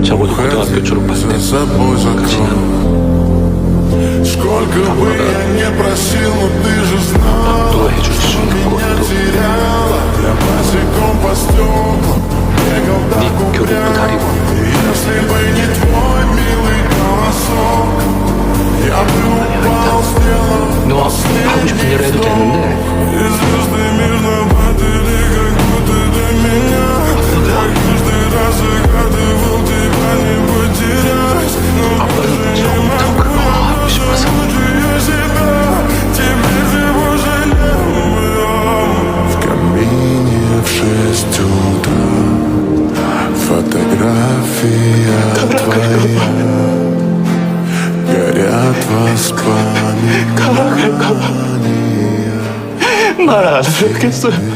적어도 고등학교 졸업할 때 같이 Сколько бы я не просил, но ты же знала, 누가 해줄 수 있는 것도 теряла, я босиком по стеклам бегал до 네 교복도 다리고 Если бы не твой милый голосок, я бы упал, сделал 너 하고 싶은 대로 해도 되는데 И звезды мирно падали, как будто до меня. Я каждый раз загадывал тебя не потерять, но даже не могу 하고 싶어서 я себя. Теперь всего жалею. В камине в 6 утра фотография твоя. Горят воспоминания. 말 안 하겠어요.